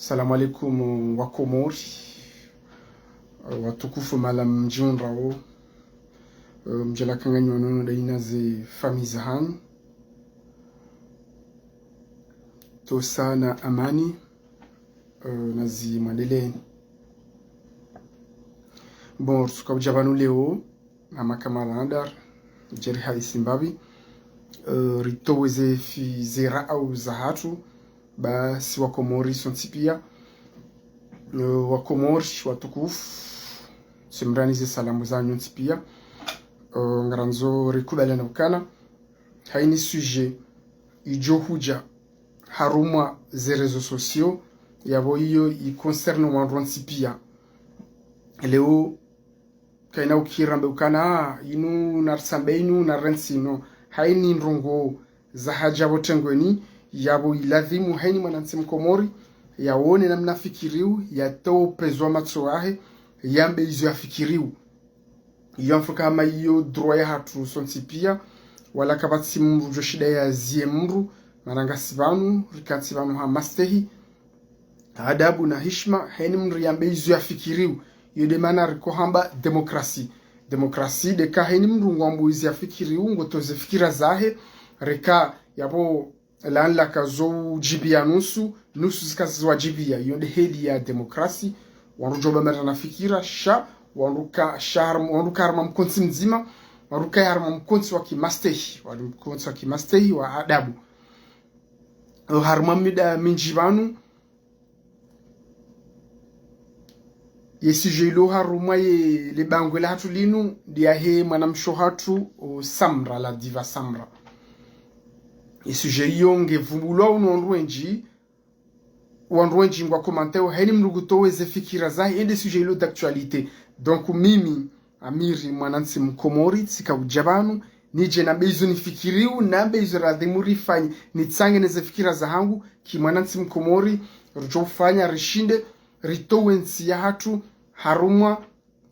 Salamu alaikum wa Komori, watukufu malam mjunrao, mjala kangani wanono daina ze famiza hanyu. To sana amani na zi mwandeleni. Bon, tuka ujabanu leo na makamala andar, jeri haisi mbabi. Ritoweze fi zera au zahatu, ba si wakomori sontipia. Wakomori watukufu simranize salamu zanyu ntipia. Ngaranzo rekubala na ukana haini sujet ijo huja haruma ze réseaux sociaux yabo iyo i concerne wandu ntipia. Leo kaina ukirambe ukana inu narsambe inu narensino haini nrongo za haja botengweni yabo iladhimu haini mwanansi mkomori yaone namna fikiriu yato pezwa matsoahe yambe izo yafikiriu yamfuka kama iyo droit ya hatu sontipia wala kabati mru joshida ya zie mru maranga sibanu rikansi banu ha mastehi adabu na hishma haini mru yambe izo yafikiriu yode mana riko hamba demokrasi deka haini mru ngwambu izo yafikiriu ngotoze fikira zahe reka yabo lanla kazo jibia nusu zikaziwa jibia yonde heli ya demokrasi wanujoba mera na fikira sha wanuka harma mkonsi mzima wanuka harma mkonsi wa kimastehi wa adabu harma mida minjibanu yesi jelo haruma ye lebangwela hatu linu dia he mwanamsho hatu Samra la diva Samra sujet yonge vumbulwa unondwenji wandwenji ngwa komanteo heni mrugutowe ze fikira zahi ende sujet ilo d'actualité. Donc mimi amiri mwanansi mkomori tsika ujabanu nije na bezo nifikiriu na bezo radhimuri fanyi nitsange neze fikira za hangu ki mwanansi mkomori rujofanya rishinde ritowe nsi ya hatu harumwa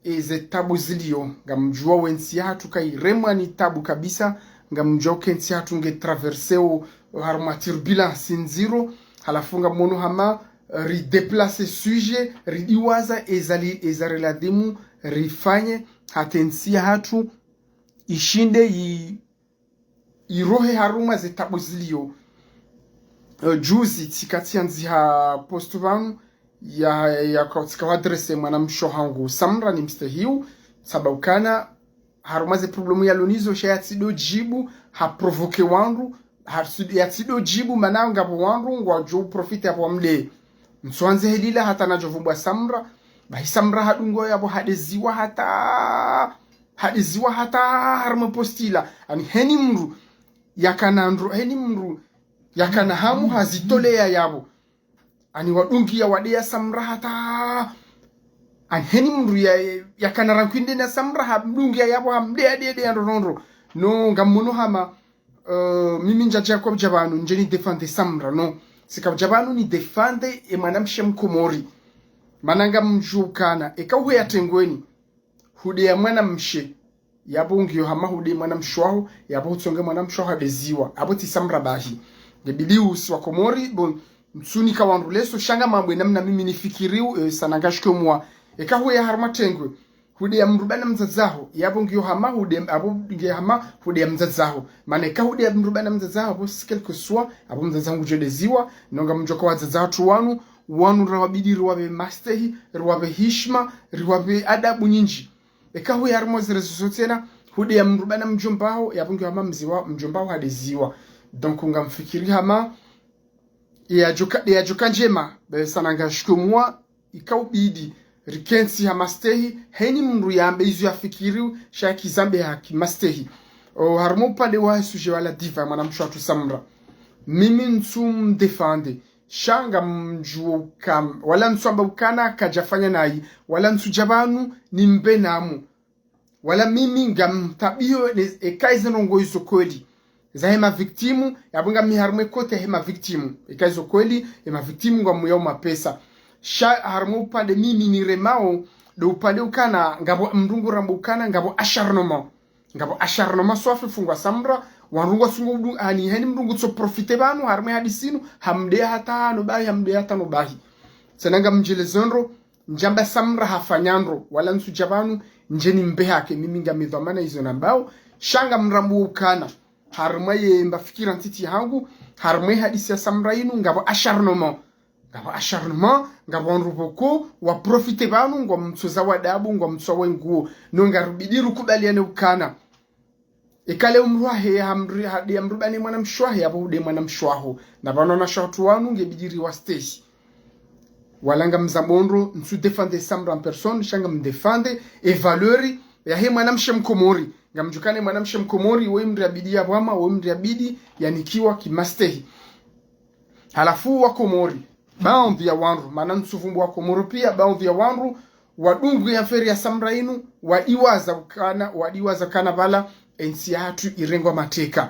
eze tabu zilio ngamjua wensi ya hatu kai remwa ni tabu kabisa ngamjua kensi hatu nge traverseo haruma turbulence nziro halafunga mono hama rideplace sujet ridiwaza ezareladimu rifanye hatensi hatu ishinde irohe haruma ze tabu zilio juzi tikati anzi ha postu vanu ya katika wadrese mwanamsho hangu Samra ni mstehiu sababu kana harumaze problemu ya lonizo shaya tsido jibu ha provoke wandu ya tsido jibu mananga wandu ngwa jo profite hapo mde mswanze helila hata na jovumbwa Samra bahi Samra hadungo yabo hadeziwa hata harma postila ani heni mru yakana hamu hazitolea yabo ani wadungi ya wadea Samra hata an heni mru ya kana rankwinde na Samra hamdungi ya yabo hamde ya ndonondo no ngamuno hama mimi njaja kwa jabanu njeni defende Samra no sika jabanu ni defende e manamshe mkomori mananga mjukana ekawe ya tengweni hude ya mwanamshe yabo ngio hama hude mwanamshwaho yabo hutsonge mwanamshwaho deziwa abo ti Samra bahi debiliu si wa Komori bon msuni kawanduleso shanga mambo namna mimi nifikiriu sanangashike mwa ekawe ya harma tengwe hude ya mrubana mzazaho yabo ngio hama hude abo nge hama hude ya mzazaho maana eka hude ya mrubana mzazaho abo quelque soit abo mzazangu jedeziwa nonga mjoka wa mzazaho tu wanu rawabidi riwabe mastehi riwabe hishma riwabe adabu nyinji eka hude ya harma zirezo tena hude ya mrubana mjombaho yabo ngio hama mjombaho hadeziwa donc ngamfikiri hama ya joka njema sanangashike mwa ikaubidi rikensi ha mastehi heni mru yambe izu ya fikiriu shaki zambe haki mastehi harmo upande wa suje wala diva mwanamsho atu Samra mimi nsum defende shanga mjuka wala nswamba ukana kajafanya nayi wala nsujabanu ni mbenamu wala mimi ngamtabio ekaize nongo iso kweli za hema victimu yabunga miharme kote hema victimu ekaizo kweli hema victimu ngwa muya mapesa sha harmo upande mimi ni remao do upande ukana ngabo mdungu rambu ukana ngabo acharnement swafe fungwa Samra wanrungwa sungu ani heni mdungu tso profite banu harme hadisinu hamde hata no bahi senanga mjelezonro njamba samra hafanyandro wala nsu jabanu njeni mbehake mimi ngamidhamana hizo nambao shanga mrambu ukana harmaye mbafikira ntiti hangu harmaye hadisi ya samra inu ngabo acharnement ngabo nruboko wa profite banu ngwa mtsoza wadabu ngwa mtsowa nguo nonga rubidiru kubaliane ukana ikale umruha he hamri hadi amrubani mwana mshwahe abo ude mwana mshwaho na bano na shatu wanu ngebidiri wa stage walanga mzabondro nsu defende samra en personne shanga mdefende e valeur ya he mwana mshemkomori ngamjukane mwana mshemkomori we mriabidi ya bwama we mriabidi yanikiwa kimastehi halafu wa komori baadhi ya wanru maana nsuvumbu wa komori pia baadhi ya wanru wadungu ya feri ya samra inu wadiwaza kana bala ensi hatu irengwa mateka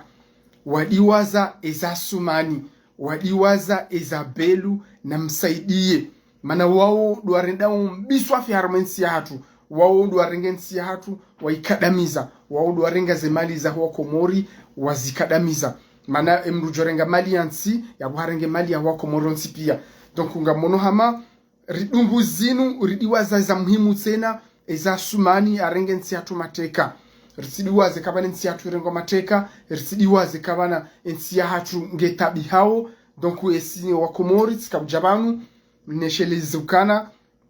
wadiwaza eza sumani wadiwaza eza belu na msaidie mana wao duarendao mbiswa fi harmensi hatu wao duarengensi hatu waikadamiza wao duarenga zemali za huwa komori wazikadamiza mana emrujorenga mali yansi ya buharenge mali ya huwa komoronsi pia donc unga mono hama ridungu zinu ridiwaza za muhimu tena eza sumani arengensi hatu mateka risidiwaze kabana nsi hatu irengo mateka risidiwaze kabana nsi hatu ngetabi hao donc esini wa komori tsikabujabanu neshelizukana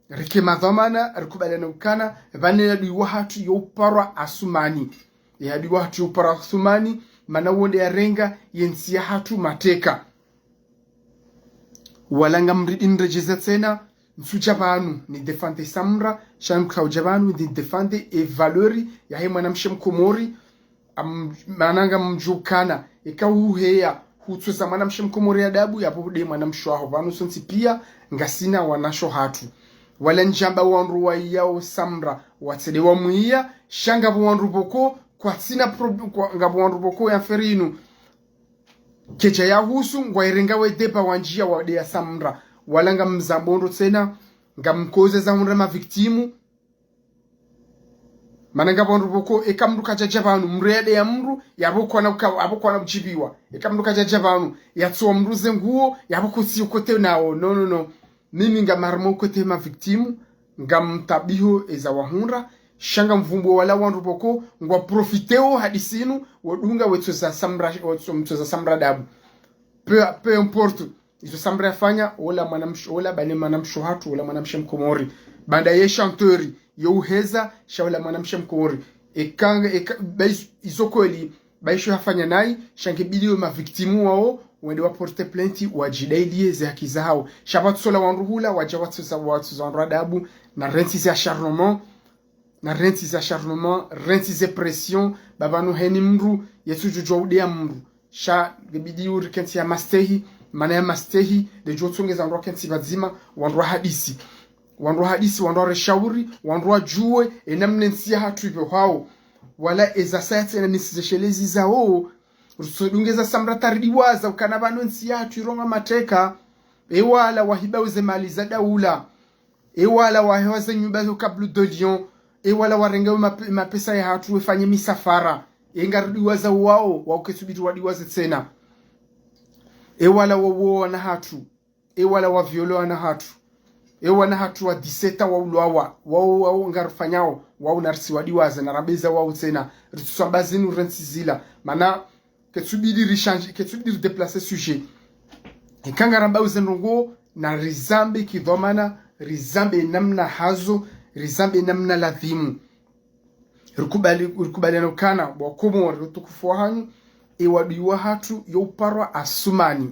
rikema dhamana rikubalana ukana vanena diwa hatu yoparwa asumani ya diwa hatu yoparwa asumani mana wonde ya renga yensi hatu mateka walanga mridin rejeza tena nsujabanu ni defende samra shanka ujabanu ni defende e valori ya he mwanamshe mkomori mananga mjukana ikauheya hutsuza mwanamshe mkomori adabu ya bude mwanamshwaho vanu sonsi pia ngasina wanasho hatu wala njamba wanruwa yao samra watsedewa muia shanga wanruboko kwa sina ngabo wanruboko ya ferinu kecha ya husu ngwairenga we depa wanjia wade ya samra walanga mzambondo tena ngamkoze za unrema victimu mananga wanruboko ekamruka jajabanu mrede ya mru yaboko na ujibiwa ekamruka jajabanu yatsuwa mruze nguo yaboko si ukote nao no mimi ngamarmo kote ma victimu ngamtabiho eza wahunra shanga mvumbo wala wanruboko ngwa profiteo hadisinu wadunga wetsoza samra dabu peu importe izo samra yafanya wala mwanamsho wala bane mwanamsho hatu wala mwanamshe mkomori banda ye chanteuri yo uheza shawala mwanamshe mkomori ekanga izo kweli baisho yafanya nai shange bidio ma victimu wao wende waporte plainte wajidailie za haki zao shabatu sola wanruhula wajawatu za watu za radabu na renti za acharnement renti za pression babanu heni mru yetu jojoudia mru sha gebidi urikenti ya mastehi mana ya mastehi de jotunge za rokenti bazima wanru hadisi wanru reshauri wanru jue enamnensia hatu hivyo hao wala eza sayati na nisizeshelezi zao rusudungeza samra taridiwaza ukanabano nsi yatu ironga mateka ewala wahibauze mali za daula ewala wahewaze nyumba yo kablu de Lyon ewala warengewe mapesa ya hatu wefanye misafara engaridiwaza wao waukesubiri wadiwaze tena ewala wawo na hatu ewala wa violo na hatu ewana hatu wa 17 wa ulwawa wao ngarufanyao wao narsi wadiwaze na rabeza wao tena ritusambazinu rensizila mana ketsubidi déplacer sujet ikangara uzenrongo na rizambe kidhomana rizambe namna hazo rizambe namna ladhimu rikubaliana kana wakomo rutukufu hanyu ewadiwa hatu yoparwa asumani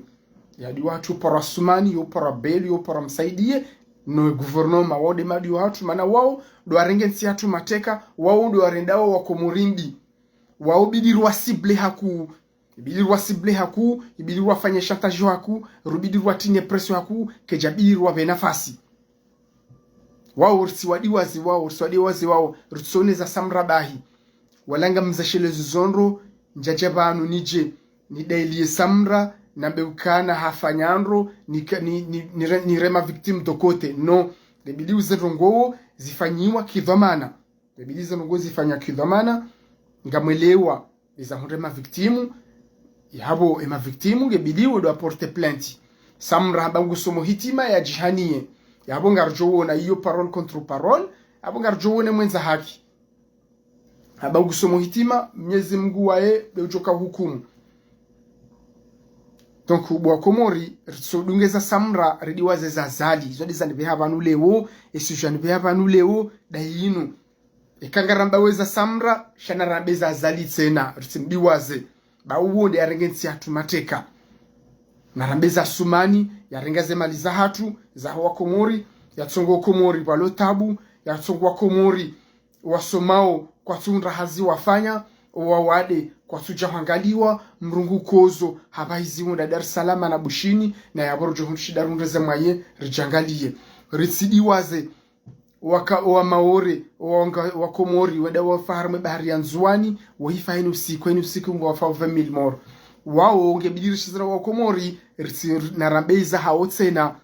yadiwa hatu yoparwa asumani yoparwa beli yoparwa msaidie no gouvernement wode madi hatu mana wao do arengensi hatu mateka wao do arendao wakomurindi wao bidirwa cible haku ibidirwa fanya chantage haku rubidirwa tinye pression haku kejabidirwa benafasi wao ursiwadiwazi wao rutsone za samrabahi walanga mzashele zondro njajabanu nije ni daily samra na beukana hafanyandro ni rema victim dokote no debiliu zerongo zifanyiwa kidhamana debiliu zerongo zifanya kidhamana ngamwelewa iza rema victimu yabo ema victimu ngebiliu do apporter plainte samra bangu somo hitima ya jihanie yabo ngarjowona iyo parole contre parole abo ngarjowone mwenza haki aba gusomo hitima Mwenyezi Mungu wae bejoka hukumu. Donc bwa Komori rsodungeza samra ridiwaze za zali zodi zanibe habanu lewo esijanibe habanu lewo dayinu ikangaramba weza samra shana rambe za zali tsena ritsimbiwaze ba uwonde arengensi hatu mateka na rambe za sumani yarengaze mali za hatu za wa Komori yatsongo Komori palo tabu yatsongo Komori wasomao kwa tundra hazi wafanya wawade kwa tuja hangaliwa mrungu kozo habaizi wunda Dar es Salaam na Bushini na yaboro johunshi darundeze mwaye rijangalie ritsidiwaze wa maore wa Komori wada wa faharme bahari ya Nzwani wahifa hinu usiku mwa wafa 20,000 mor wao ungebidirisha wa Komori na rambeza haotsena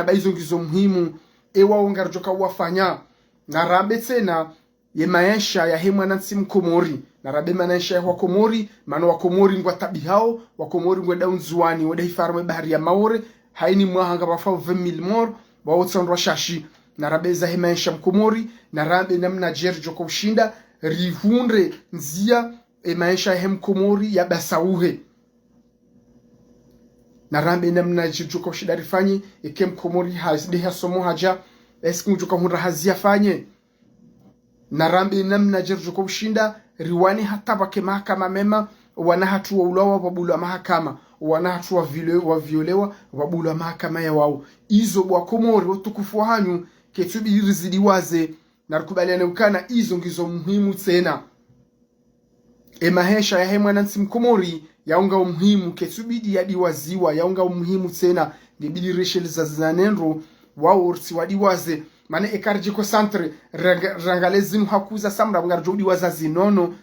baizo ngizo muhimu ewa ungarjoka wafanya na rambe tena ye maisha ya hemwa nansi mkomori na rabe maisha ya Komori mano wa Komori ngwa tabi hao wa Komori ngwa daunzwani wada hifarme bahari ya maore haini mwahanga wafa 20,000 mor wa otsandwa shashi na rabe za maisha mkomori na rambe namna jerjo kwa ushinda rihunre nzia maisha ya mkomori ya basauhe na rambe namna jerjo kwa ushinda rifanye eke mkomori hazide somo haja eski mjuka hunra hazia fanye na rambe namna jerjo kwa ushinda riwani hata wake mahakama mema wana hatu wa ulawa wabulu wa mahakama wana hatu wa violewa wabulu wa mahakama ya wao izo bwa Komori watukufu hanyu ketubi irizidiwaze na rukubaliane ukana izo ngizo muhimu tena mahesha ya hemwa nansi mkomori yaunga umuhimu ketubidi yadiwaziwa yaunga umuhimu tena ngebidi resheli za zanenro wao ursi wadiwaze mane ekarji ko centre rangalezinu hakuza samra ngarjodi wazazi nono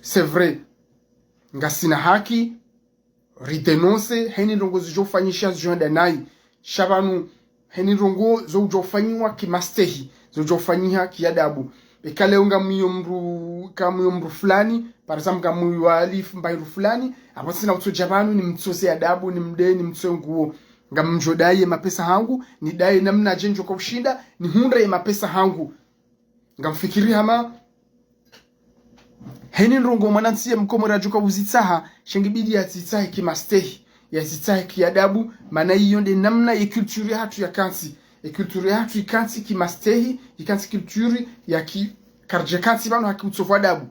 c'est vrai ngasina haki ridenonce heni rongo zijofanyisha jonda nai shabanu heni rongo zojofanyiwa kimastehi zojofanyiha kiadabu ekale unga mru fulani par exemple kamuyo alif mbairu fulani abasina utojabanu ni mtsose adabu ni mdeni mtsonguo ngamjodaye mapesa hangu ni dai namna jenjo kwa ushinda ni hunre mapesa hangu ngamfikiri hama heni rongo mwanansi mkomori ajuka uzitsaha shengibidi ya zitsahe kimastehi ya zitsahe kiadabu maana hiyo ndio namna ya culture hatu ya kansi ya culture hatu ikansi kimastehi ikansi culture ya ki karje kansi bano haki utsofu adabu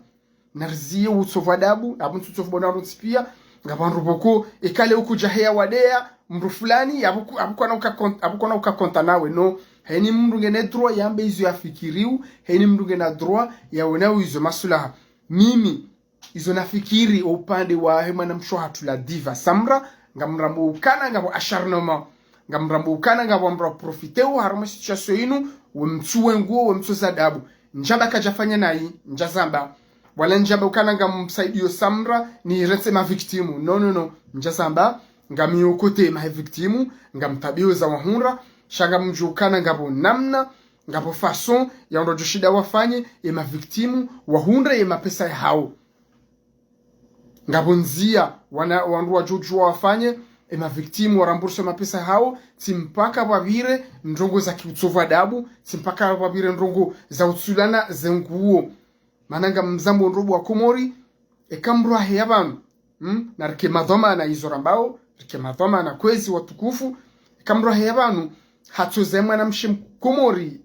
narziye utsofu adabu abuntu utsofu bonaro pia ngabantu boko ekale ukujahea wadea mru fulani abukona ukakonta nawe no heni mndu ngene droit yambe izo yafikiriu heni mndu ngena droit yaonao izo masulaha mimi izo nafikiri upande wa hema na mshoha tula diva samra ngamrambo ukana ngabo acharnement ngamrambo ukana ngabo mbra profiteo harama situation inu wemtsuwe nguo wemtsoza adabu njaba kajafanya nai njazamba wala njaba ukana ngamsaidio samra ni rensema victimu no njazamba ngamiyo kote ma victimu ngamtabio za wahunra shanga mjukana ngabo namna ngabo façon ya ndojo shida wafanye ma victimu wahunra mapesa ya hao ngabo nzia wandu wajuju wafanye ma victimu waramburse mapesa hao timpaka babire ndongo za kiutsovu adabu timpaka babire ndongo za utsulana zenguo mananga mzambo ndobo wa Komori ekambro hayabanu na rike madhoma na izorambao rike madhoma na kwezi watukufu ekambro hayabanu hatuzemwa na mshim Komori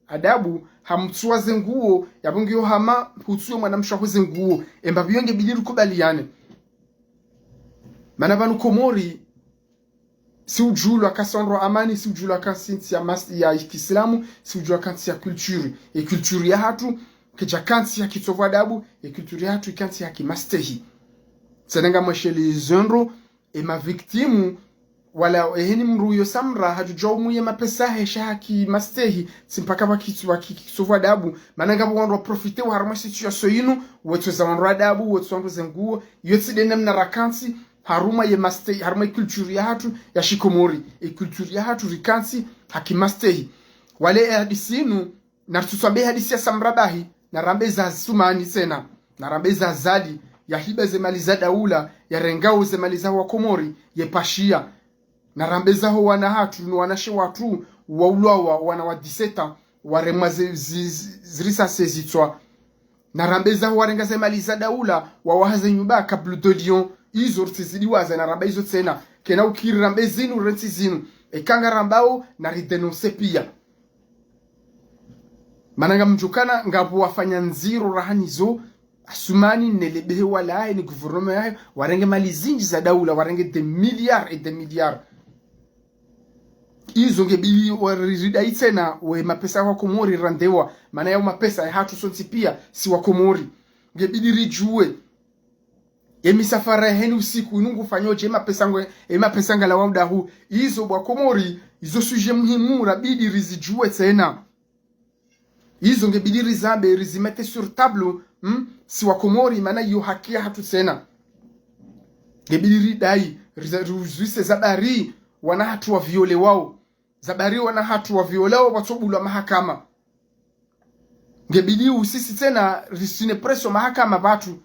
adabu hamtsuwa zenguo yabungiyo hama hutsuwa mwanamsha ho zenguo embabiyonge bidiru kubaliane mana banu Komori si ujulu akasonro amani si ujulu akansi ya Kiislamu si ujulu akansi ya culture e culture ya hatu keja kansi ya kitsovu adabu e culture ya hatu ikansi ya kimastehi senenga mwesheli zenro ma victimu wala eheni mruyo samra hajujo muye mapesa hesha haki mastehi simpaka bakitwa kitsovu adabu mananga bwandwa profite wa harma situation yinu wetu za wandu adabu wetu wandu zenguo yotsi denem na rakansi haruma ye mastehi haruma culture ya hatu ya shikomori culture ya hatu rikansi haki mastehi wale hadisinu na tusabe hadisi ya samrabahi na rambe za sumani sena na rambe za zadi ya hiba zemali za daula ya rengao zemali za wa Komori ye pashia na rambeza ho wana hatu ni wanashe watu waulwa wana wa 17 waremwa zirisa sezitwa na rambeza ho warenga zemaliza daula wawahaze nyuba kablu de Lyon izo rtsizidiwaza na ramba izo tsena kena ukiri rambezinu rentizinu ekanga rambao na ridenonse pia mananga mjukana ngapo wafanya nziro rahanizo asumani nelebehe wala ni gouvernement yayo warenge mali zinji za daula warenge de milliards et de milliards izo ngebili waririda itena we mapesa wa Komori randewa maana yao mapesa ya hatu sonti pia si wa Komori ngebili rijue emisafara heni usiku inungu fanyoje mapesa ngala wa muda huu izo bwa Komori izo suje muhimu rabidi rizijue tena izo ngebili rizambe rizimete sur tableau si wa Komori maana yo hakia hatu tena ngebili ridai rizuise zabari wana hatu wa viole wao zabari wana hatu wa viole wao watobulwa mahakama ngebili usisi tena risine preso mahakama batu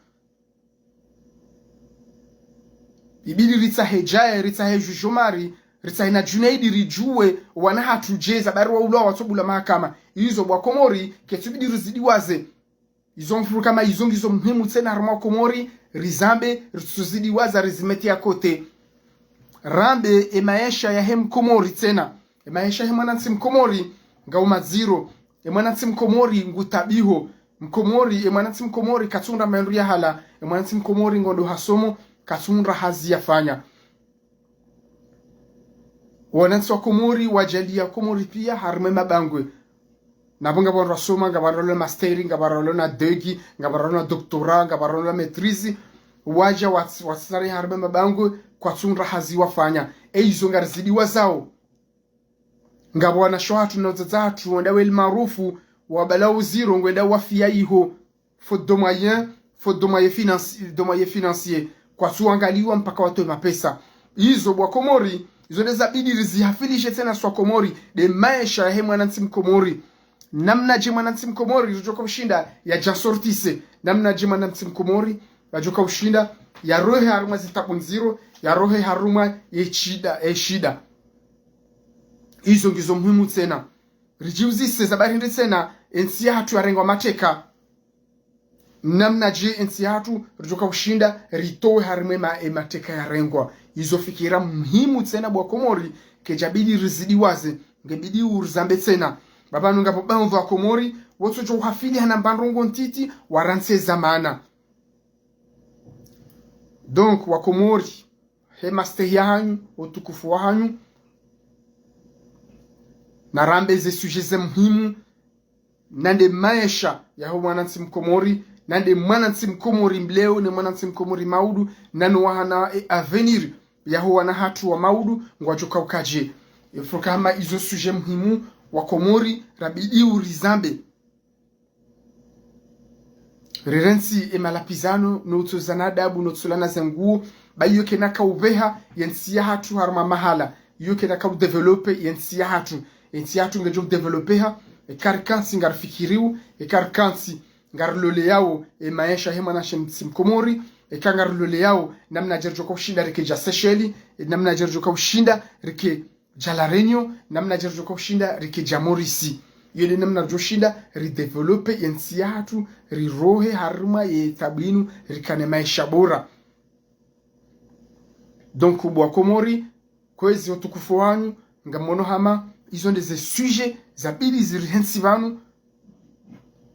ibili ritsahe jujomari ritsahe na Junaidi rijue wana hatu je zabari wa ulo watobulwa mahakama izo bwa Komori ketubidi rizidiwaze izo mfuru kama izo ngizo muhimu tena harma Komori rizambe rituzidiwaza rizimeti ya kote rambe emaisha ya hem Komori tena emaisha ya mwanansi mkomori ngauma zero mwanansi mkomori ngutabiho mkomori mwanansi mkomori katunda mendu ya hala mwanansi mkomori ngondo hasomo katunda hazi yafanya wanansi wa Komori wajalia Komori pia harme mabangwe nabonga bon rasoma ngabarolo masteri ngabarolo na degi ngabarolo na doctorat ngabarolo na maîtrise waja watsari harbe mabangwe kwa tsunra hazi wafanya izo ngarizidi wazao ngabwana shwatu no zatu wenda wel maarufu wa balau zero ngenda wafia iho faute de moyens financier kwa tuangaliwa mpaka watu mapesa izo bwa Komori izo ndeza bidi rizihafilishe tena swa Komori de maisha ya mwanansi mkomori namna je mwanansi mkomori rujoka ushinda ya jasortise namna je mwanansi mkomori rujoka ushinda ya rohe haruma zitabunziro ya rohe haruma yechida izo ngizo muhimu tena rijiuzise zabari ndi tena ensi hatu yarengwa mateka namna je ensi hatu rujoka ushinda ritowe harime mateka yarengwa izo fikira muhimu tena bwa Komori kejabidi rizidiwaze ngebidi urzambe tena babanu ngapo banvu wa Komori woto jo hafili hana mbandrongo ntiti waranse zamana donc wa Komori he mastehi hanyu utukufu wa hanyu na rambe ze sujeze muhimu nande maisha ya ho mwanansi mkomori nande mwanansi mkomori mleo ne mwanansi mkomori maudu nanu wahana avenir ya ho wana hatu wa maudu ngwajoka ukaje ifuka kama izo suje muhimu wa Komori rabidi urizambe rirensi emalapizano no zanadabu no tsulana zangu bayo kenaka ubeha yensia hatu harma mahala yo kenaka udevelope yensia hatu ngejo developeha ekarkansi ngarfikiriu ekarkansi ngarlole yao maisha hema na mkomori ekangarlole yao namna jerjo kwa ushinda rike jasesheli namna jerjo kwa ushinda rike jalarenyo namna jerjo kwa ushinda rike jamorisi yele namna joshinda ridevelope yensia hatu rirohe haruma yetabinu rikane maisha bora donc bwa Komori kwezi utukufu wanyu ngamono hama izo ndeze suje za bili zirihensi vanu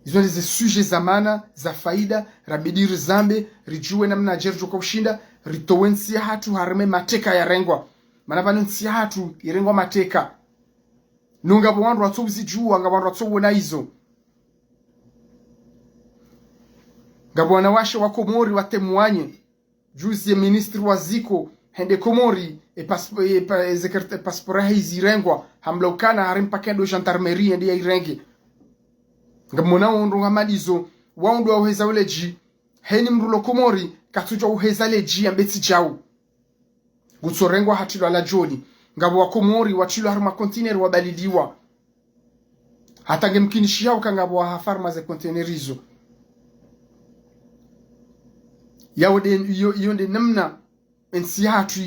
izo ndeze suje za mana za faida rabidi rizambe rijue namna jerjo kwa ushinda ritowensi hatu harime mateka ya rengwa mana vanu nsi hatu irengwa mateka nunga bwandu watuzi juu anga bwandu watuwe na izo ngabwana washe wa Komori watemuanye juzi ya ministri wa ziko hende Komori paspora hizi rengwa hamlaukana harimpa kendo gendarmerie ndi ya irenge ngamona ondo ngamadizo waundu wa uheza uleji heni mrulo Komori katuja uheza leji ambeti jau gutsorengwa hatilo ala joni ngabo wa Komori watilo harima container wabalidiwa hata ngemkinishi yao kangabo wa hafarma ze containerizo yawde yonde namna ensi hatu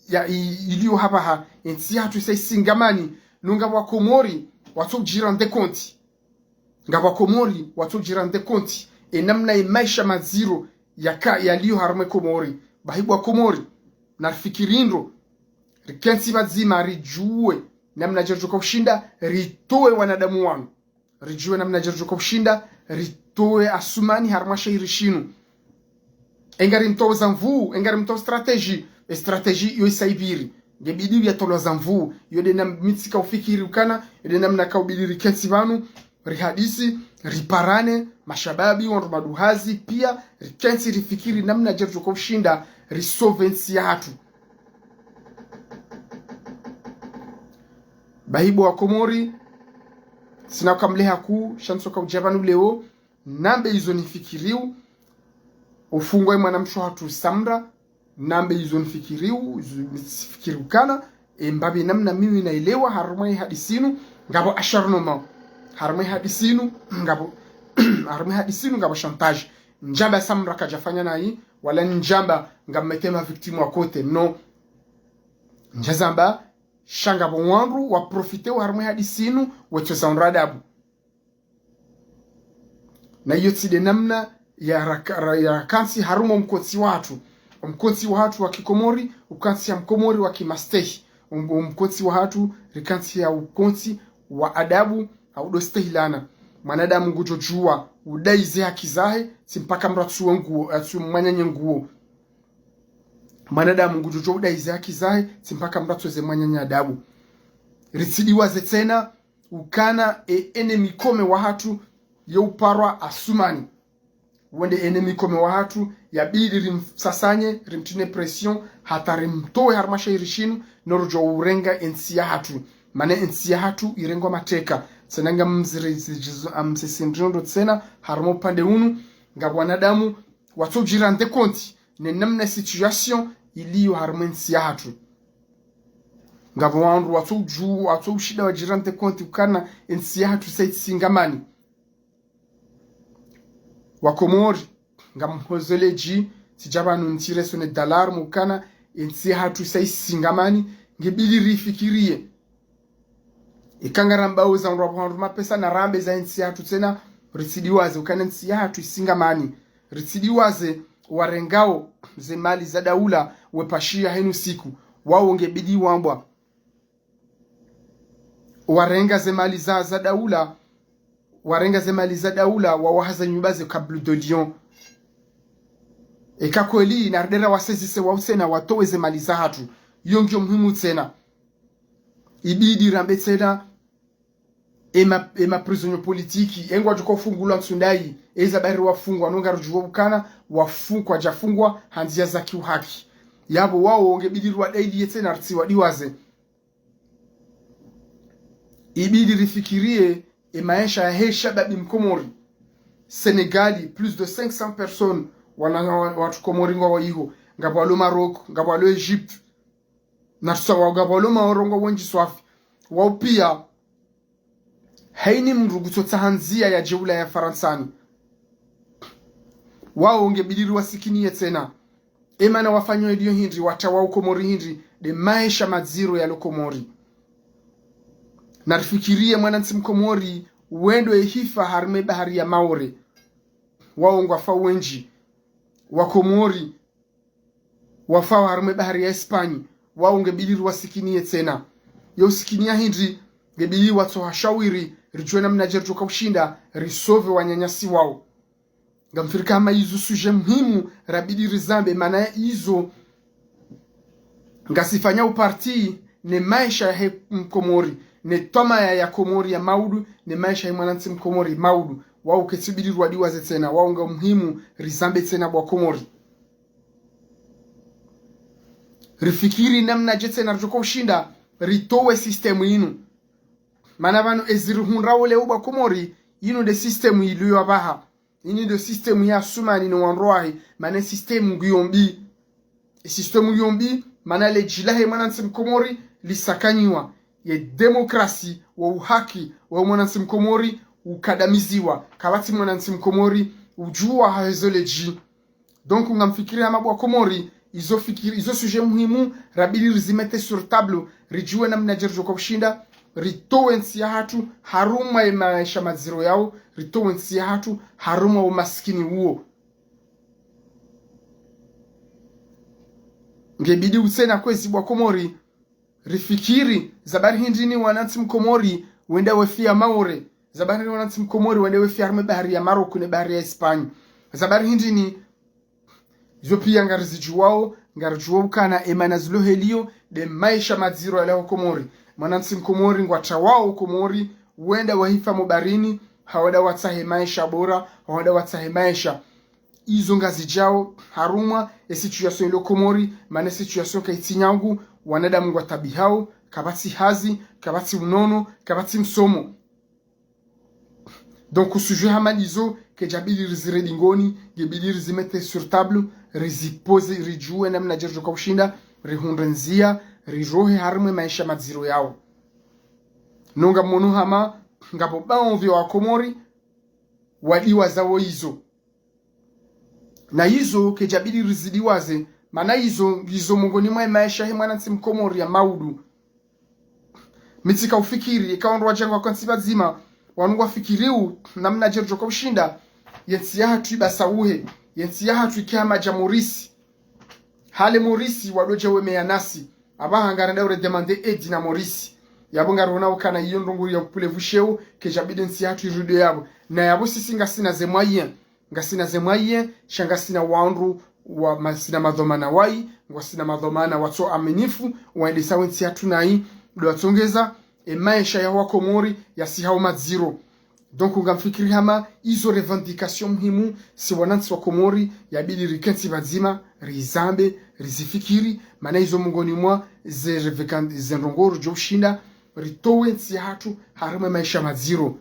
ya iliyo hapa ensi hatu sai singamani nunga wa Komori watu jirande konti ngaba Komori watu jirande konti namna maisha maziro yaliyo harme Komori bahibwa Komori na fikirindo rikensi bazima rijue namna jerjoka ushinda ritoe wanadamu wangu rijue namna jerjoka ushinda ritoe asumani harmasha irishinu engari mtoza mvu engari mtoza strategie yo isaibiri ngebidi ya tolo za mvu yode na mitsika ufikiri ukana yode namna kaubidiri kensi banu rihadisi riparane mashababi wandu maduhazi pia rikensi rifikiri namna jerjoka ushinda risovensi ya hatu bahibu wa Komori sina kamleha ku shansoka ujabanu leo nambe hizo nifikiriu ufungwe mwanamsho hatu samra nambe hizo nifikiriu fikiriu kana mbabi namna mimi naelewa harumai hadisinu ngabo asharnoma harumai hadisinu ngabo harumai hadisinu ngabo chantage njamba samra kajafanya nai wala njamba ngametema victimu wakote no njazamba shanga bonwanru wa profite wa harumai hadisinu wetu za unradabu na hiyo tside namna ya kansi harumo mkotsi watu wa Kikomori ukansi ya mkomori wa Kimastehi mkotsi watu rikansi ya ukonsi wa adabu haudo stehilana mwanadamu ngujojua udaize haki zahe simpaka mratu nguo atu mwanyanye nguo mwanadamu ngujojua udaize haki zahe simpaka mratu ze mwanyanye adabu ritsidiwa zetena ukana enemy kome wa hatu ya uparwa asumani wende enemy kome wa hatu ya bidi rimsasanye rimtine pression hata rimtoe harmasha irishinu norujo urenga ensi ya hatu mane ensi ya hatu irengo mateka senanga msisindrondo tsena harmo pande unu nga wanadamu watu jirande konti ne namna situation iliyo harmo ensi ya hatu nga wandu watu shida wa jirande konti ukana ensi ya hatu saiti singamani Wakomori nga mhozoleji sijabanu ntire sone dalar mukana ensi hatu sai singamani ngebili rifikirie ikangara mbao za nrobo mapesa na rambe za ensi hatu tena risidiwaze ukana ensi hatu singamani risidiwaze warengao ze mali za daula wepashia henu siku wao ngebidi wambwa warenga ze mali za daula warenga ze mali za daula wawahaza nyubaze kablu de Lyon eka kweli nardera wasezise wausena watowe ze mali za hatu yongyo muhimu tena ibidi rambe tena ema prisonnier politiki engwa juko fungula nsundai eza bari wafungwa nonga rujuwa ukana wafungwa jafungwa hanzia za kiuhaki yabo wao ongebidi ruwa daidi yetena rtsiwa diwaze ibidi rifikirie maisha ya hesha babi mkomori Senegali plus de 500 personnes watu komori ngwa hiyo ngabalo Maroc ngabalo Egypte na sawa ngabalo maorongo wenji swafi wao pia haini mruguto tahanzia ya jeula ya Faransani wao ngebidiri wasikinie tena emana wafanywa ndio hindi watawa ukomori hindi de maisha maziro ya lokomori na rifikirie mwanansi mkomori wendo ehifa harme bahari ya Maore wao ngwafa wenji wakomori wafa harme bahari ya Espanya wao ngebidiri wasikinie tena yo sikinia hindi ngebidiri watu hashawiri rijue namna jerjoka ushinda risove wanyanyasi wao ngamfirika kama hizo suje muhimu rabidi rizambe maana hizo ngasifanya uparti ne maisha ya mkomori ne toma ya Komori ya Maudu ne maisha ya mwanansi mkomori Maudu wao kesibidi ruadiwa tena wao nga muhimu rizambe tena bwa Komori rifikiri namna jetse na rjoko ushinda ritowe system inu maana bano eziruhunrawo leo bwa Komori inu de system iliyo abaha ini de system ya sumani no wanroahi maana system nguyombi system nguyombi maana le jilahe mwanansi mkomori lisakanyiwa ye demokrasi wa uhaki wa mwanansi mkomori ukadamiziwa kabati mwanansi mkomori ujua haezoleji donc ngamfikiria mabwa Komori izo fikiri izo sujet muhimu rabili rizimete sur table rijue namna jerjo kwa kushinda ritowe nsi ya hatu haruma ya maisha maziro yao ritowe nsi ya hatu haruma umaskini huo. Ngebidi usena kwezi bwa Komori rifikiri zabari hindini wanansi mkomori wenda wefia maure zabari wanansi mkomori wenda wefia arme bahari ya Maroko ne bahari ya Hispania zabari hindini izo pia ngarizijuwao ngarijuwao kana emana zilo helio de maisha maziro ya Komori manansi mkomori ngwata wao Komori wenda wahifa mubarini hawada watahe maisha bora hawada watahe maisha izo ngazijao haruma situation ilo Komori mana situation kaitinyangu wanadamu ngwa tabihao kabati hazi kabati unono kabati msomo donc sujet hamalizo ke jabili rizire dingoni gebili rizimete sur table rizipose rijue namna jerjo kwa kushinda rihundrenzia rirohe harumwe maisha maziro yao nonga monu hama ngapo baonvyo wa Komori wadiwa zawo hizo na hizo ke jabili rizidiwaze mana hizo mungoni mwa maisha he mwanansi mkomori ya maudu mitika ufikiri ikaondwa jangwa kwa nsiba zima wanungwa fikiriu namna jerjo kwa ushinda yensi ya hatu ibasauhe yensi ya hatu ikama jamurisi hale morisi wadoja weme ya nasi abaha ngaranda ure demande edi na morisi yabo ngarona ukana iyo ndunguri ya kupule vusheo ke jabide nsi ya hatu irudio yabo na yabo sisi ngasina zemwaye shangasina waundu wa masina madhomana wai ngwasina madhomana wato amenifu waendesa wensi hatu na hii do watongeza maisha ya Komori ya sihao maziro donc ngamfikiri hama izo revendication muhimu si wanansi wa Komori ya bidi rikensi bazima rizambe rizifikiri mana izo mungoni mwa ze ndongoro joshinda ritowe nsi hatu harima maisha maziro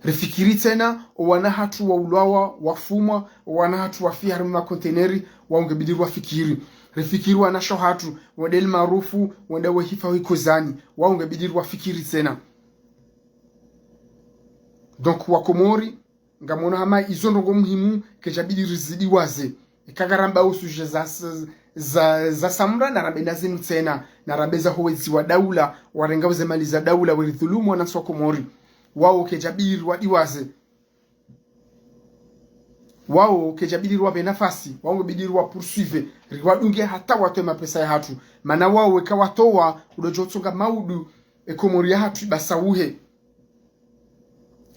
rifikiri tena wana hatu wa ulawa wafumwa wana hatu wa fi harima konteneri waungebidi wafikiri rifikiri wana hatu wadeli maarufu wanda wahifa wikozani waungebidi wafikiri tena donc wa Komori ngamona hama izo ndongo muhimu kejabidi rizidi waze ikagaramba usuje za samra na rabenda zinu tena na rabeza huwezi wa daula warengawe mali za daula wirithulumu wanansi wa Komori wao kejabidi wadiwaze wao kejabidi wabe nafasi wao ngebidi wa poursuivre riwadunge hata watu mapesa ya hatu mana wao wekawatoa udojotsonga maudu Komori ya hatu basauhe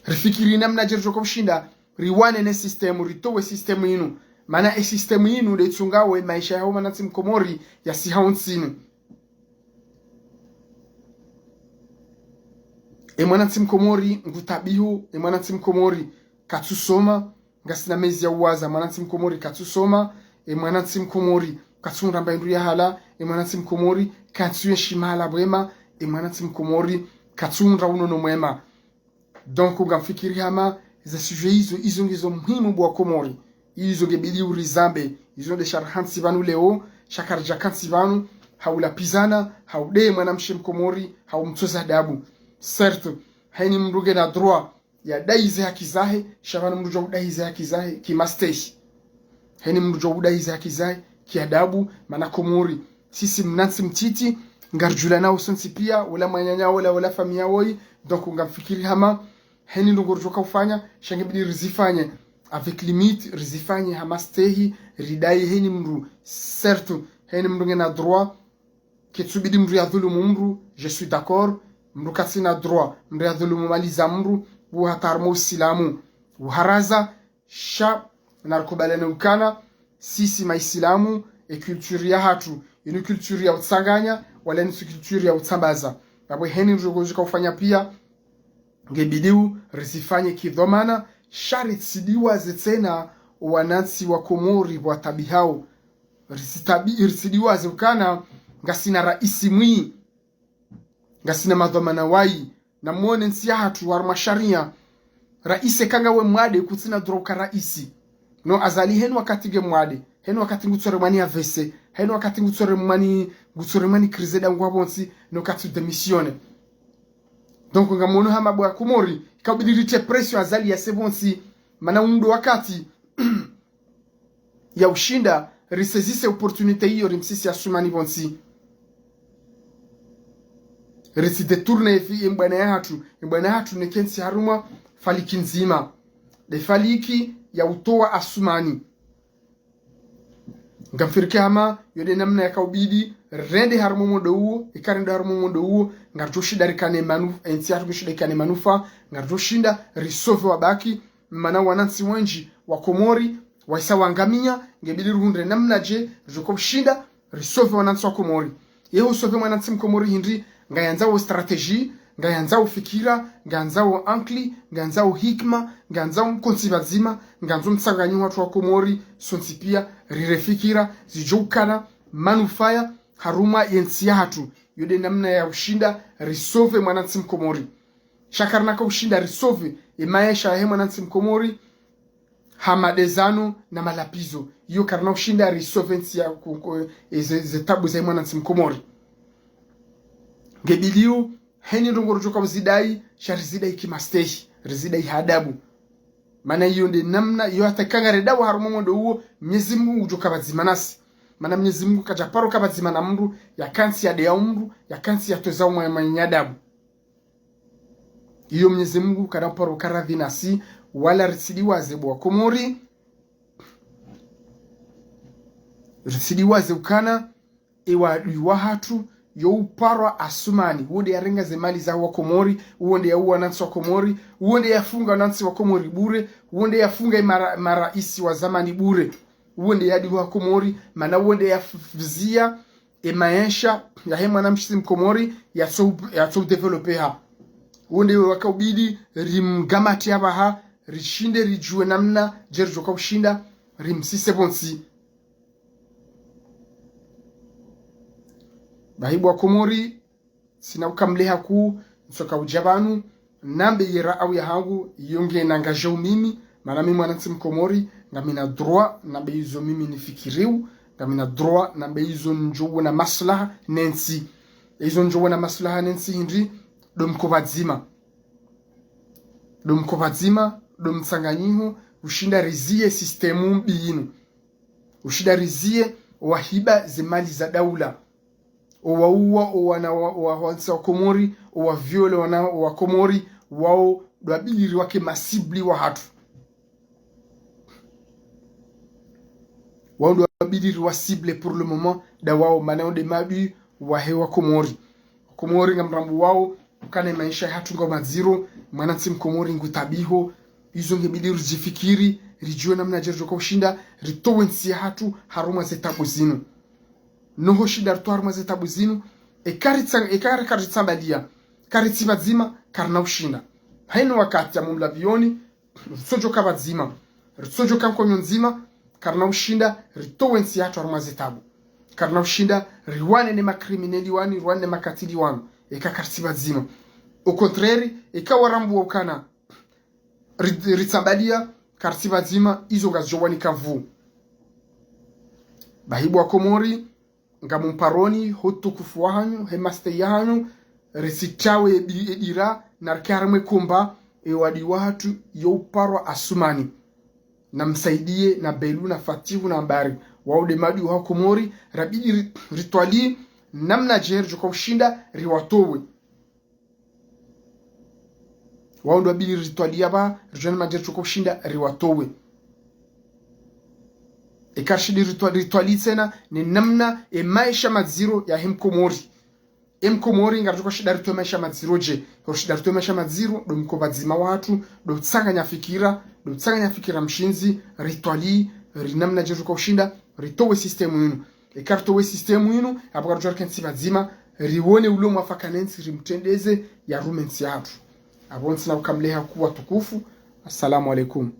rifikiri namna jerjo kwa ushinda riwane ne system ritowe system inu mana system inu de tsungawe maisha yao manansi mkomori ya sihaonsinu manansi mkomori ngutabihu manansi mkomori katusoma ngasina mezi ya uwaza manansi mkomori katusoma manansi mkomori katunra mbaindu ya hala manansi mkomori katuye shimala bwema manansi mkomori katunra unono mwema donc ngamfikiri hama za sujet hizo ngizo muhimu bwa Komori hizo gebidi urizambe hizo de sharhansi banu leo shakarja kansi banu haula pizana haude mwanamshe mkomori haumtoza adabu certes haini mruge na droit ya daize hakizahe shabana mrujo udaize hakizahe kimasteshi haini mrujo udaize hakizahe kiadabu mana Komori sisi mnansi mtiti ngarjula nao sonsi pia wala manyanya wala famia woi donc ngamfikiri hama heni ndongo joka ufanya shangebidi rizifanye avec limite rizifanye hamastehi ridai heni mru certes heni mru na droit ketsubidi mru ya dhulumu mru je suis d'accord mru katsina droit mru ya dhulumu maliza mru bu hatarmo islamu uharaza sha narkubalana ukana sisi maislamu e culture ya hatu ino culture ya utsanganya wala ni culture ya utsambaza babo heni ndongo joka ufanya pia ngebidiu risifanye kidhomana shari tsidiwa zetena wanansi wa Komori wa tabihao risidiwa zukana ngasina raisi mwi ngasina madhomana wai na muone nsia hatu warma sharia raisi kanga we mwade kutsina droka raisi no azali henu wakati ge mwade henu wakati ngutsore mani avese henu wakati ngutsore mani krizeda ngwabonsi no katu demisione donc ngamono hama bwa Komori ikabidi rite pression azali ya sebonsi mana undo wakati ya ushinda risezise opportunité hiyo rimsisi asumani bonsi risi detourne fi mbwana hatu nekensi haruma faliki nzima de faliki ya utoa asumani ngamfirke hama yode namna yakaubidi rende harmo modo uo ikarende harmo modo uo ngarjoshi darikane manufa ensi hatu darikane manufa ngarjoshinda risove wabaki mana wanansi wenji wa Komori waisa wangamia ngebidi ruhundre namna je joko shinda risove wanansi wa Komori yeho sove wanansi mkomori hindri ngayanzao strategie ngayanzao fikira ngayanzao ankli ngayanzao hikma ngayanzao mkonsibazima nganzo mtsanganyi watu wa Komori sonsipia rirefikira zijokana manufaya haruma yensi hatu yode namna ya ushinda risove mwanansi mkomori shakarna ka ushinda risove imaisha ya mwanansi mkomori hamadezano na malapizo iyo karna ushinda risovensi ya zetabu za mwanansi mkomori ngebiliu heni ndongoro joka mzidai sharizidai kimastehi rizidai hadabu mana hiyo ndi namna iyo atakanga redawa harumo ndo huo Mwenyezi Mungu joka bazimanasi mana Mwenyezi Mungu kajaparo kabazimana mndu ya kansi ya dea mndu ya kansi ya toza umanyadabu iyo Mwenyezi Mungu kadaparo karadhi nasi wala risidiwa zebu wa Komori risidiwa zeukana ewa hatu yo uparwa asumani uonde ya renga zemali za wa Komori uonde ya uwa nansi wa Komori uonde ya funga nansi wa Komori bure uonde ya funga maraisi wa zamani bure uonde ya diwa Komori mana uonde ya fzia maisha ya hema na mshisi mkomori ya so develope ha uonde wakaubidi rimgamati haba ha rishinde rijue namna jerjo kwa ushinda rimsise bonsi bahibu wa Komori sina ukamleha ku msoka ujabanu nambe yera au ya hangu yonge nangajo mimi mana mimi mwanansi mkomori ngamina droit nambe hizo mimi nifikiriu ngamina droit nambe hizo njowo na maslaha nensi hizo njowo na maslaha nensi hindri domkobadzima domtsanganyiho ushinda rizie sistemu mbinu ushinda rizie wahiba zemali za daula owaua owana wa Komori owa viole wana wa Komori wao dwabili wake masibli wa hatu wao dwabili wa cible pour le moment da wao manao de mabi wa hewa Komori ngamrambu wao kane maisha hatu ngoma zero mwanansi mkomori ngutabiho izo ngebili rijifikiri rijue namna jerjo kwa ushinda ritowensi hatu haruma zetabu zinu noho shida rtwar zetabu zinu karitsambalia karitsibazima karna ushinda haino wakati ya mumlavioni rtsojo kabazima rtsojo kankonyo nzima karna ushinda ritowensi hatu haruma zetabu karna ushinda riwane ne makrimineli wani riwane ne makatili wanu karitsibazima au contraire warambu wakana ritsambalia karitsibazima izo gazjowani kavu bahibu wa Komori ngamumparoni hotukufu wahanyu hemaste yahanyu risitawe edira narkarmwe kumba ewadi watu youparwa asumani na msaidie na belu na fatihu na mbari waude madu wa Komori rabidi rituali namna jerjo kwa ushinda riwatowe waude wabidi rituali yaba rijana majerjo kwa ushinda riwatowe ekashidi rituali tena ni namna maisha maziro ya Komori ngarjuko shida rituali maisha maziro je kwa shida rituali maisha maziro do mkobadzima watu do tsanganya fikira mshinzi rituali rinamna jerjo kwa ushinda ritowe systemu yinu ekartowe systemu yinu abakar jorken sibadzima riwone ulo mwafakanensi rimtendeze ya rumensi yatu abonsi na ukamleha kuwa tukufu. Assalamu alaikum.